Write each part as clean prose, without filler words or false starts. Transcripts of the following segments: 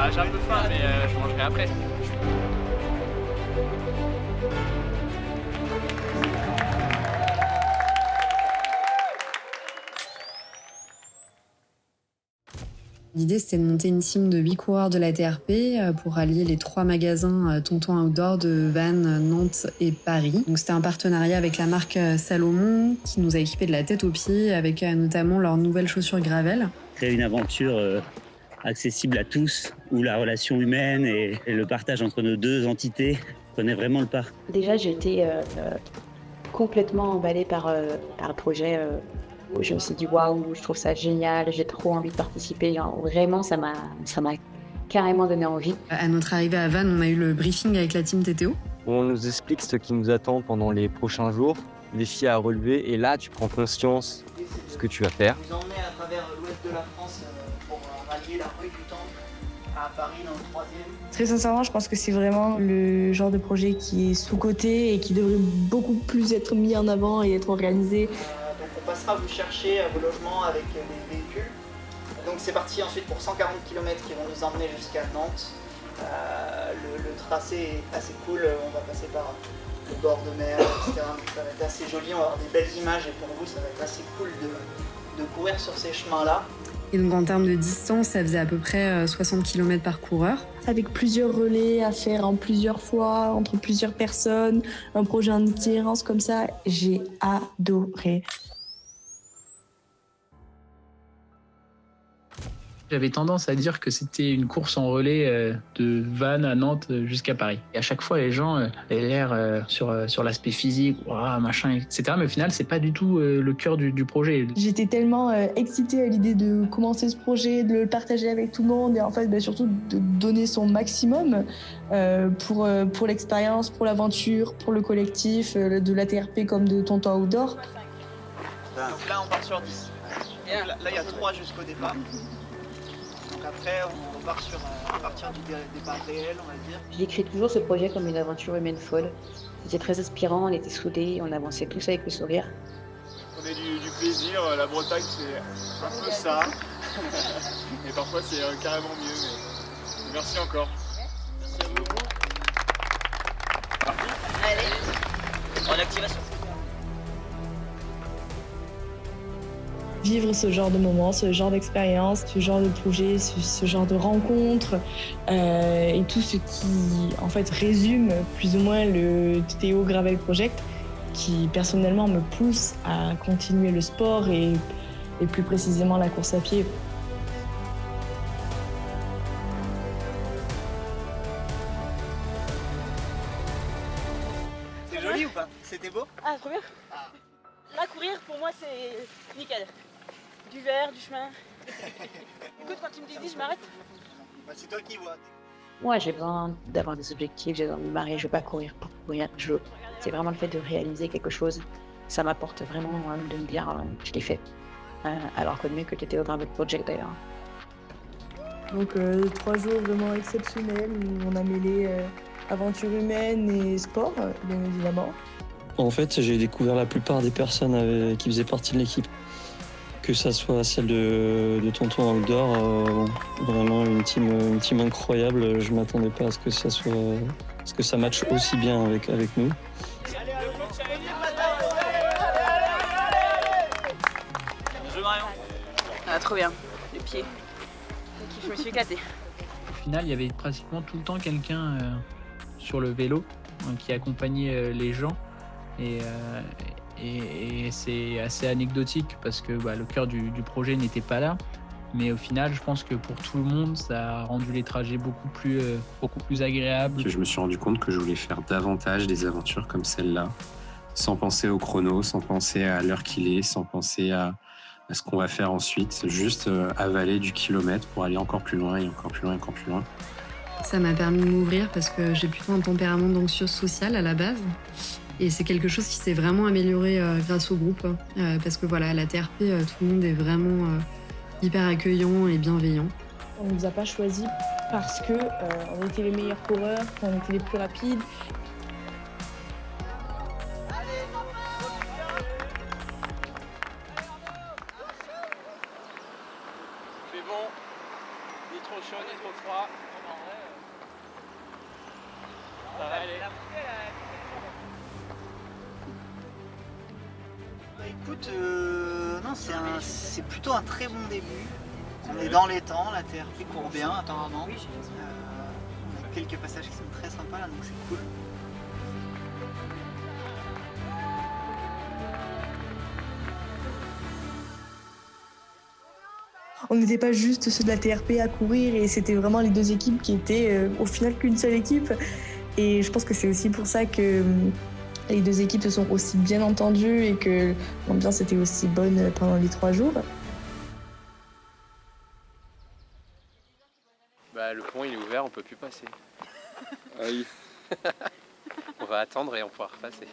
J'ai un peu faim, mais je mangerai après. L'idée, c'était de monter une team de 8 coureurs de la TRP pour allier les 3 magasins Tonton Outdoor de Vannes, Nantes et Paris. Donc, c'était un partenariat avec la marque Salomon qui nous a équipés de la tête aux pieds avec notamment leurs nouvelles chaussures Gravel. Créer une aventure accessible à tous, où la relation humaine et le partage entre nos deux entités prenaient vraiment le pas. Déjà, j'ai été complètement emballée par le projet. Je me suis dit waouh, je trouve ça génial, j'ai trop envie de participer. Genre, vraiment, ça m'a carrément donné envie. À notre arrivée à Vannes, on a eu le briefing avec la team TTO. On nous explique ce qui nous attend pendant les prochains jours, les défis à relever, et là tu prends conscience de ce que tu vas faire. Vous emmenez à travers l'ouest de la France pour rallier la rue du Temple à Paris dans le 3e. Très sincèrement, je pense que c'est vraiment le genre de projet qui est sous-coté et qui devrait beaucoup plus être mis en avant et être réalisé. Donc on passera vous chercher à vos logements avec les véhicules. Donc c'est parti ensuite pour 140 km qui vont nous emmener jusqu'à Nantes. Le tracé est assez cool, on va passer par le bord de mer, etc. Donc ça va être assez joli, on va avoir des belles images et pour vous ça va être assez cool de courir sur ces chemins-là. Et donc en termes de distance, ça faisait à peu près 60 km par coureur. Avec plusieurs relais à faire en plusieurs fois, entre plusieurs personnes, un projet en itinérance comme ça, j'ai adoré. J'avais tendance à dire que c'était une course en relais de Vannes à Nantes jusqu'à Paris. Et à chaque fois, les gens avaient l'air sur l'aspect physique, ouah, machin, etc. Mais au final, c'est pas du tout le cœur du projet. J'étais tellement excitée à l'idée de commencer ce projet, de le partager avec tout le monde et en fait surtout de donner son maximum pour l'expérience, pour l'aventure, pour le collectif, de l'ATRP comme de Tonton Outdoor. Donc là on part sur 10. Là il y a 3 jusqu'au départ. Donc après, on part à partir du départ réel, on va dire. Je décris toujours ce projet comme une aventure humaine folle. C'était très inspirant, on était soudés, on avançait tous avec le sourire. On a du plaisir, la Bretagne c'est un peu ça. Et parfois c'est carrément mieux. Mais merci encore. Merci à vous. Parti. Allez, en activation. Vivre ce genre de moments, ce genre d'expérience, ce genre de projet, ce genre de rencontres et tout ce qui en fait résume plus ou moins le TTO Gravel Project qui personnellement me pousse à continuer le sport et plus précisément la course à pied. C'est joli ou pas? C'était beau? Ah, trop bien. Là, courir, pour moi, c'est nickel. Du verre, du chemin. Écoute, quand tu me dis, je m'arrête. Bah, c'est toi qui vois. Moi, j'ai besoin d'avoir des objectifs, j'ai besoin de me marier, je veux pas courir pour courir. C'est vraiment le fait de réaliser quelque chose. Ça m'apporte vraiment de me dire, je l'ai fait. Alors que mieux que tu étais au Gravel Project d'ailleurs. Donc 3 jours vraiment exceptionnels où on a mêlé aventure humaine et sport, bien évidemment. En fait, j'ai découvert la plupart des personnes qui faisaient partie de l'équipe. Que ça soit celle de Tonton Outdoor, vraiment une team incroyable. Je m'attendais pas à ce que ça matche aussi bien avec nous. Ah, trop bien. Les pieds. Je me suis éclatée. Au final, il y avait pratiquement tout le temps quelqu'un sur le vélo qui accompagnait les gens. Et c'est assez anecdotique parce que le cœur du projet n'était pas là. Mais au final, je pense que pour tout le monde, ça a rendu les trajets beaucoup plus agréables. Je me suis rendu compte que je voulais faire davantage des aventures comme celle-là, sans penser au chrono, sans penser à l'heure qu'il est, sans penser à ce qu'on va faire ensuite. Juste avaler du kilomètre pour aller encore plus loin et encore plus loin et encore plus loin. Ça m'a permis de m'ouvrir parce que j'ai plutôt un tempérament d'anxieuse sociale à la base. Et c'est quelque chose qui s'est vraiment amélioré grâce au groupe. Parce que voilà, à la TRP, tout le monde est vraiment hyper accueillant et bienveillant. On ne nous a pas choisis parce que on était les meilleurs coureurs, qu'on était les plus rapides. C'est bon, il est trop chaud ni trop froid. Ça va aller. Bah écoute, non, c'est plutôt un très bon début. On est dans les temps, la TRP court bien apparemment. On a quelques passages qui sont très sympas là, donc c'est cool. On n'était pas juste ceux de la TRP à courir et c'était vraiment les deux équipes qui étaient au final qu'une seule équipe. Et je pense que c'est aussi pour ça que les deux équipes se sont aussi bien entendues et que l'ambiance était aussi bonne pendant les 3 jours. Bah, le pont il est ouvert, on peut plus passer. Ah oui. On va attendre et on pourra repasser.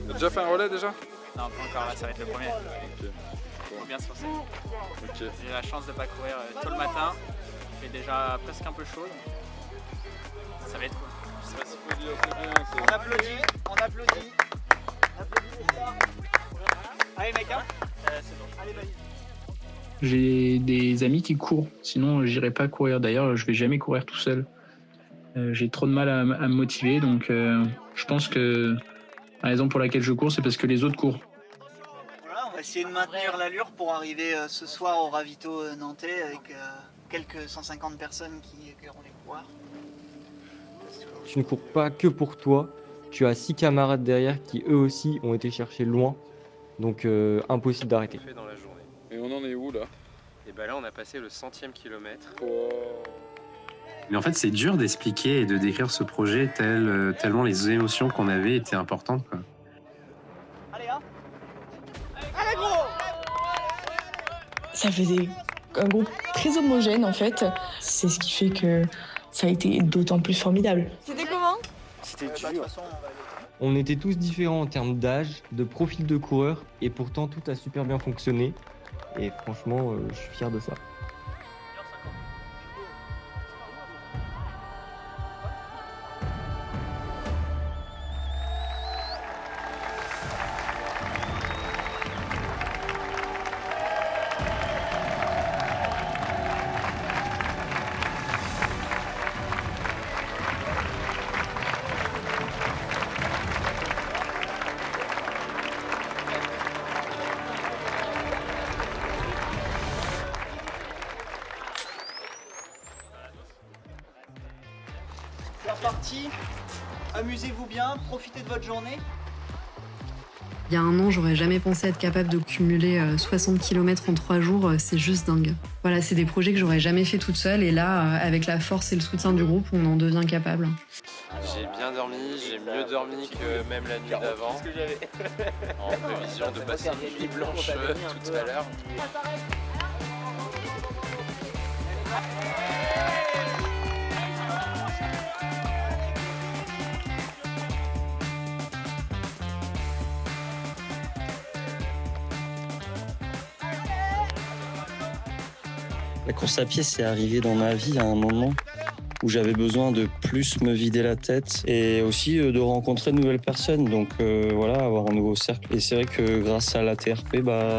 T'as déjà fait un relais déjà? Non, pas encore, là ça va être le premier. Faut bien se forcer. J'ai la chance de pas courir tôt le matin. Il fait déjà presque un peu chaud. Donc ça va être cool. Je sais pas si faut dire, c'est bien. On applaudit, on applaudit. On applaudit les stars. Allez mec, hein c'est bon. Allez, vas-y. J'ai des amis qui courent, sinon j'irai pas courir. D'ailleurs, je vais jamais courir tout seul. J'ai trop de mal à me motiver, donc je pense que la raison pour laquelle je cours, c'est parce que les autres courent. Voilà, on va essayer de maintenir l'allure pour arriver ce soir au ravito nantais avec quelques 150 personnes qui accueilleront les coureurs. Tu ne cours pas que pour toi, tu as 6 camarades derrière qui eux aussi ont été chercher loin, donc impossible d'arrêter. Dans la journée. Et on en est où là? Et bah là on a passé le 100e kilomètre. Mais en fait, c'est dur d'expliquer et de décrire ce projet tellement les émotions qu'on avait étaient importantes, quoi. Allez, hein. Allez, gros. Ça faisait un groupe très homogène en fait. C'est ce qui fait que ça a été d'autant plus formidable. C'était comment? C'était De dur. toute façon, on va aller. On était tous différents en termes d'âge, de profil de coureur, et pourtant tout a super bien fonctionné. Et franchement, je suis fier de ça. C'est reparti. Amusez-vous bien, profitez de votre journée. Il y a un an, j'aurais jamais pensé être capable de cumuler 60 km en 3 jours, c'est juste dingue. Voilà, c'est des projets que j'aurais jamais fait toute seule et là, avec la force et le soutien du groupe, on en devient capable. J'ai bien dormi, j'ai mieux dormi que même la nuit d'avant. En prévision de passer une nuit blanche tout à l'heure. La course à pied, c'est arrivé dans ma vie à un moment où j'avais besoin de plus me vider la tête et aussi de rencontrer de nouvelles personnes. Donc voilà, avoir un nouveau cercle. Et c'est vrai que grâce à la TRP,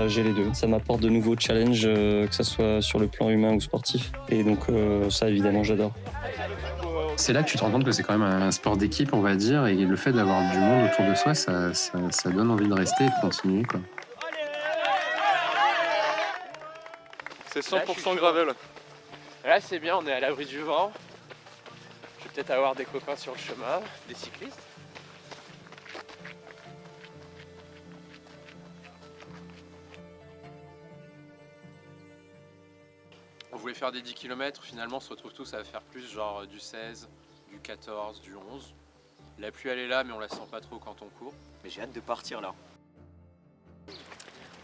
j'ai les deux. Ça m'apporte de nouveaux challenges, que ce soit sur le plan humain ou sportif. Et donc ça, évidemment, j'adore. C'est là que tu te rends compte que c'est quand même un sport d'équipe, on va dire, et le fait d'avoir du monde autour de soi, ça donne envie de rester et de continuer, quoi. C'est 100% gravel. Là c'est bien, on est à l'abri du vent. Je vais peut-être avoir des copains sur le chemin, des cyclistes. On voulait faire des 10 km, finalement on se retrouve tous à faire plus, genre du 16, du 14, du 11. La pluie elle est là mais on la sent pas trop quand on court. Mais j'ai hâte de partir là.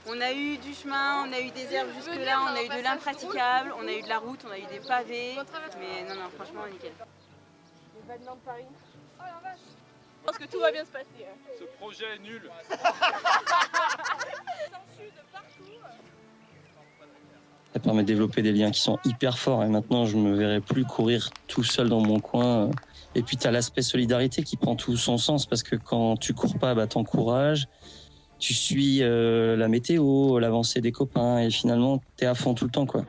On a eu du chemin, on a eu des herbes jusque-là, on a eu de l'impraticable, on a eu de la route, on a eu des pavés. Mais non, franchement, nickel. Les Vallemans de Paris. Oh la vache! Je pense que tout va bien se passer. Ce projet est nul. Ça permet de développer des liens qui sont hyper forts et maintenant je me verrai plus courir tout seul dans mon coin. Et puis tu as l'aspect solidarité qui prend tout son sens parce que quand tu cours pas, bah, t'encourages, tu suis la météo, l'avancée des copains et finalement t'es à fond tout le temps, quoi.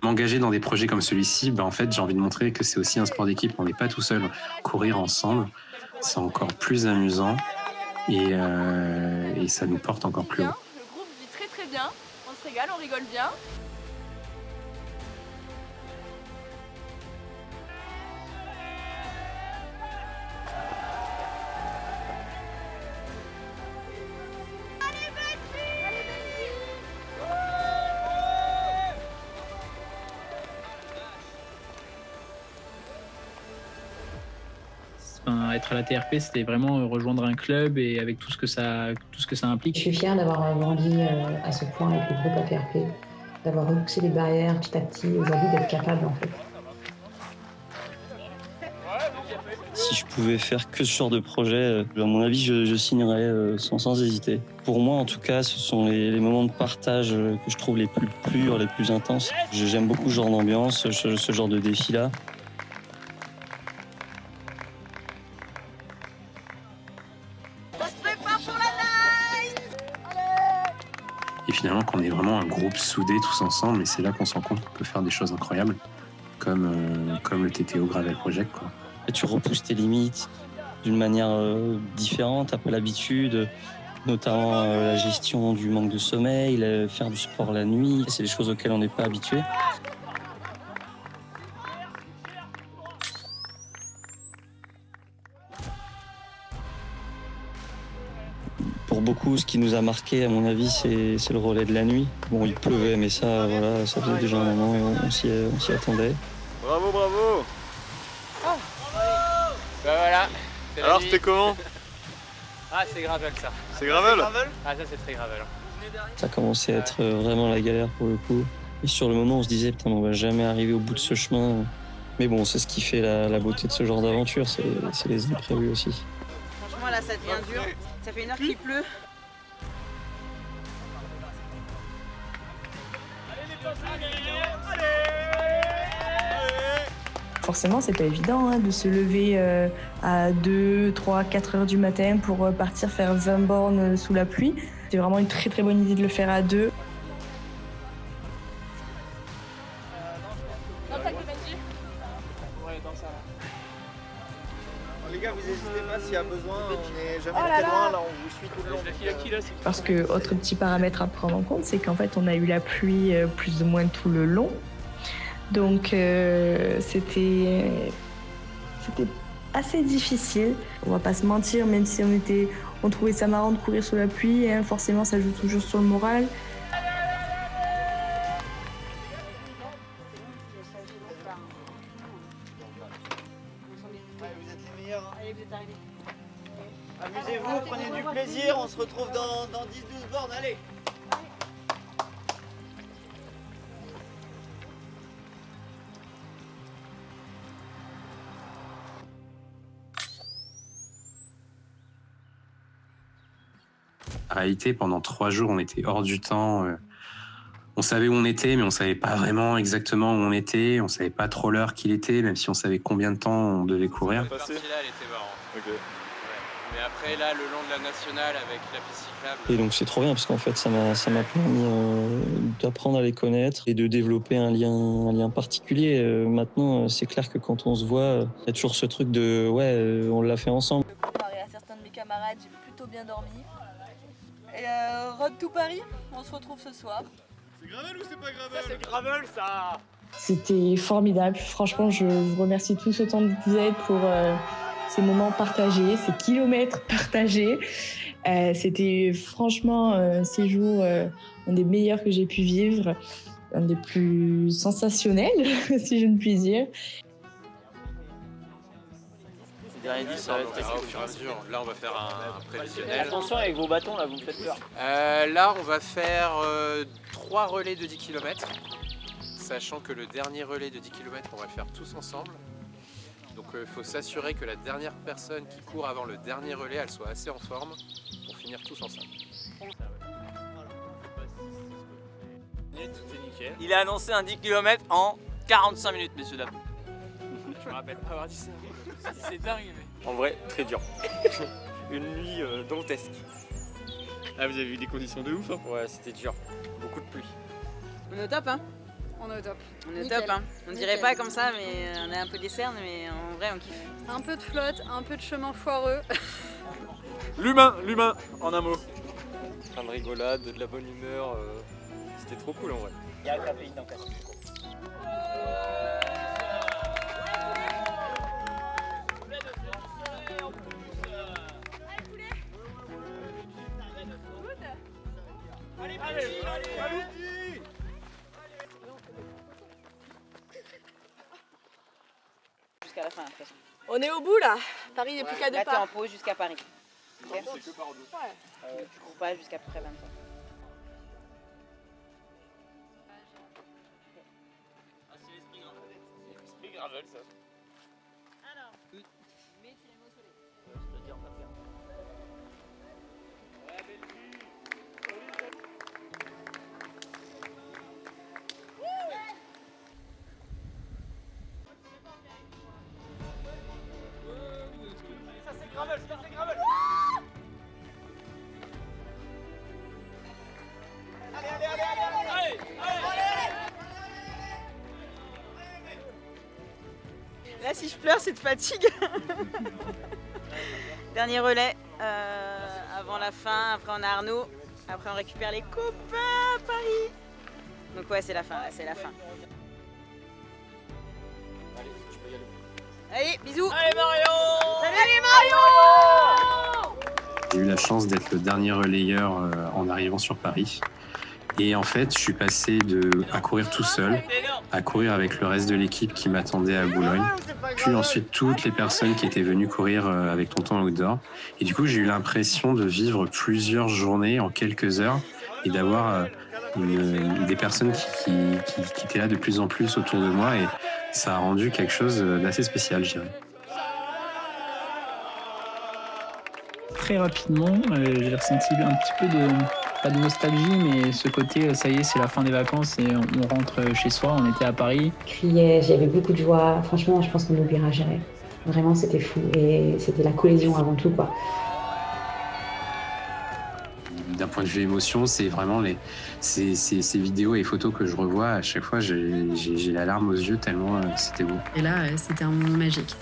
M'engager dans des projets comme celui-ci, bah, en fait j'ai envie de montrer que c'est aussi un sport d'équipe, on n'est pas tout seul. Courir ensemble, c'est encore plus amusant et ça nous porte encore plus haut. Le groupe vit très très bien, on se régale, on rigole bien. Enfin, être à la TRP, c'était vraiment rejoindre un club et avec tout ce que ça implique. Je suis fière d'avoir grandi à ce point avec le groupe ATRP, d'avoir repoussé les barrières petit à petit, aujourd'hui d'être capable en fait. Si je pouvais faire que ce genre de projet, à mon avis, je signerais sans hésiter. Pour moi, en tout cas, ce sont les moments de partage que je trouve les plus purs, les plus intenses. J'aime beaucoup ce genre d'ambiance, ce genre de défi-là. Et finalement, qu'on est vraiment un groupe soudé tous ensemble, et c'est là qu'on se rend compte qu'on peut faire des choses incroyables, comme le TTO Gravel Project, quoi. Et tu repousses tes limites d'une manière différente, t'as pas l'habitude, notamment la gestion du manque de sommeil, faire du sport la nuit, c'est des choses auxquelles on n'est pas habitué. Pour beaucoup, ce qui nous a marqué, à mon avis, c'est le relais de la nuit. Bon, il pleuvait, mais ça, voilà, ça faisait déjà un moment et on s'y attendait. Bravo, bravo. Bah voilà. Alors c'était comment? Ah c'est gravel ça. C'est gravel? Ah ça c'est très gravel. Ça commençait à être vraiment la galère pour le coup. Et sur le moment, on se disait, putain, on va jamais arriver au bout de ce chemin. Mais bon, c'est ce qui fait la beauté de ce genre d'aventure, c'est les imprévus aussi. Franchement là ça devient dur. Ça fait 1 heure qu'il pleut. Forcément, c'est pas évident de se lever à 2, 3, 4 heures du matin pour partir faire 20 bornes sous la pluie. C'est vraiment une très très bonne idée de le faire à 2. Dans le sac de Benji. Ouais, dans ça. Les gars, vous n'hésitez pas s'il y a besoin, on n'est jamais très loin, là on vous suit tout le long. Parce que autre petit paramètre à prendre en compte, c'est qu'en fait on a eu la pluie plus ou moins tout le long. Donc c'était assez difficile. On va pas se mentir, même si on trouvait ça marrant de courir sous la pluie, forcément ça joue toujours sur le moral. Vous êtes les meilleurs. Allez, vous êtes arrivés. Amusez-vous, prenez du plaisir, on se retrouve dans 10-12 bornes, allez. En réalité, pendant 3 jours, on était hors du temps. On savait où on était, mais on savait pas vraiment exactement où on était. On savait pas trop l'heure qu'il était, même si on savait combien de temps on devait courir. Cette partie-là, elle était marrante. Ok. Ouais. Mais après, là, le long de la nationale, avec la piste cyclable... Et donc c'est trop bien parce qu'en fait ça m'a permis d'apprendre à les connaître et de développer un lien particulier. Maintenant c'est clair que quand on se voit, il y a toujours ce truc de on l'a fait ensemble. Comparé à certains de mes camarades, j'ai plutôt bien dormi. Et Road to Paris, on se retrouve ce soir. C'est gravel ou c'est pas gravel? Ça c'est gravel ça. C'était formidable. Franchement, je vous remercie tous autant que vous êtes pour ces moments partagés, ces kilomètres partagés. C'était franchement un séjour un des meilleurs que j'ai pu vivre, un des plus sensationnels, si je ne puis dire. Les derniers 10, ça va être au fur et à mesure. Là, on va faire un prévisionnel. Attention avec vos bâtons, là, vous me faites peur. Là, on va faire 3 relais de 10 km, sachant que le dernier relais de 10 km, on va le faire tous ensemble. Donc il faut s'assurer que la dernière personne qui court avant le dernier relais, elle soit assez en forme pour finir tous ensemble. Tout est nickel. Il a annoncé un 10 km en 45 minutes, messieurs dames. Je me rappelle pas avoir dit ça. C'est dingue, mais... En vrai, très dur. Une nuit dantesque. Ah, vous avez vu des conditions de ouf, hein? Ouais, c'était dur. Beaucoup de pluie. On est au top, hein? On est au top. On est au Nickel. top, hein. On dirait Nickel. pas comme ça, mais on a un peu des cernes, mais en vrai, on kiffe. Un peu de flotte, un peu de chemin foireux. L'humain, en un mot. Plein de rigolade, de la bonne humeur. C'était trop cool en vrai. Il y a la caféine dans le café. Jusqu'à la fin, de toute façon. On est au bout là. Paris n'est plus qu'à deux Là, t'es pas. en pause jusqu'à Paris. Ok. C'est que par deux. Ouais. Tu cours pas jusqu'à peu près 25. L'esprit Gravel, ça. Alors, Ça c'est Gravel, ça c'est Gravel. là, si je pleure, c'est de fatigue. Dernier relais avant la fin. Après, on a Arnaud. Après, on récupère les copains à Paris. Donc, ouais, c'est la fin. Là, c'est la fin. Allez, tu peux y aller. Allez, bisous. Allez, Mario. Salut, Mario. J'ai eu la chance d'être le dernier relayeur en arrivant sur Paris. Et en fait, je suis passé à courir tout seul, à courir avec le reste de l'équipe qui m'attendait à Boulogne, puis ensuite toutes les personnes qui étaient venues courir avec Tonton Outdoor. Et du coup, j'ai eu l'impression de vivre plusieurs journées en quelques heures et d'avoir des personnes qui étaient là de plus en plus autour de moi. Et ça a rendu quelque chose d'assez spécial, je dirais. Très rapidement, j'ai ressenti un petit peu de, pas de nostalgie, mais ce côté, ça y est, c'est la fin des vacances et on rentre chez soi. On était à Paris. Criais, j'avais beaucoup de joie. Franchement, je pense qu'on n'oubliera jamais. Vraiment, c'était fou et c'était la cohésion avant tout, quoi. D'un point de vue émotion, c'est vraiment ces vidéos et photos que je revois. À chaque fois, j'ai la larme aux yeux tellement c'était beau. Et là, c'était un moment magique.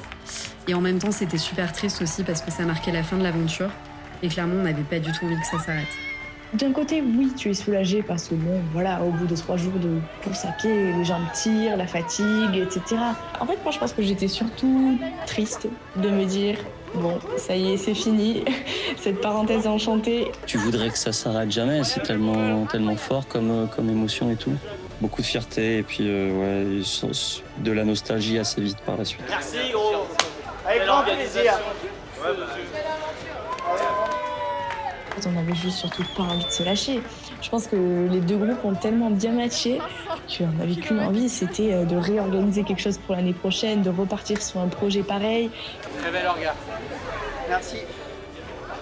Et en même temps, c'était super triste aussi parce que ça marquait la fin de l'aventure. Et clairement, on n'avait pas du tout envie que ça s'arrête. D'un côté, oui, tu es soulagé parce que bon, voilà, au bout de 3 jours de course à pied, les jambes tirent, la fatigue, etc. En fait, moi, je pense que j'étais surtout triste de me dire, bon, ça y est, c'est fini, cette parenthèse enchantée. Tu voudrais que ça s'arrête jamais, c'est tellement fort comme émotion et tout. Beaucoup de fierté et puis ouais, de la nostalgie assez vite par la suite. Merci gros. Avec grand plaisir. On avait juste surtout pas envie de se lâcher. Je pense que les deux groupes ont tellement bien matché qu'on n'avait qu'une envie, c'était de réorganiser quelque chose pour l'année prochaine, de repartir sur un projet pareil. Très bel regard. Merci.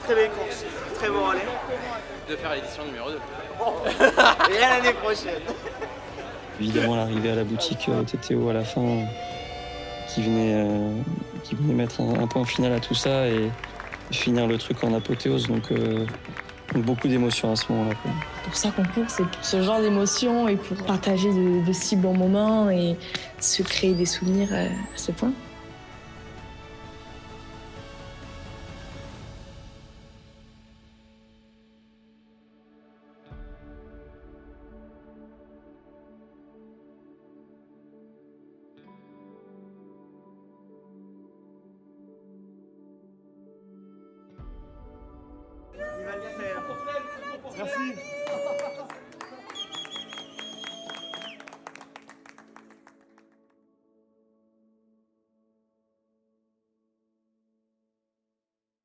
Très belle course. Très beau relais. De faire l'édition numéro 2. Et à l'année prochaine. Évidemment, l'arrivée à la boutique TTO à la fin qui venait mettre un point final à tout ça et finir le truc en apothéose. Donc beaucoup d'émotions à ce moment-là. C'est pour ça qu'on court, c'est pour ce genre d'émotions et pour partager de si bons moments et se créer des souvenirs à ce point. Il va le faire. Merci.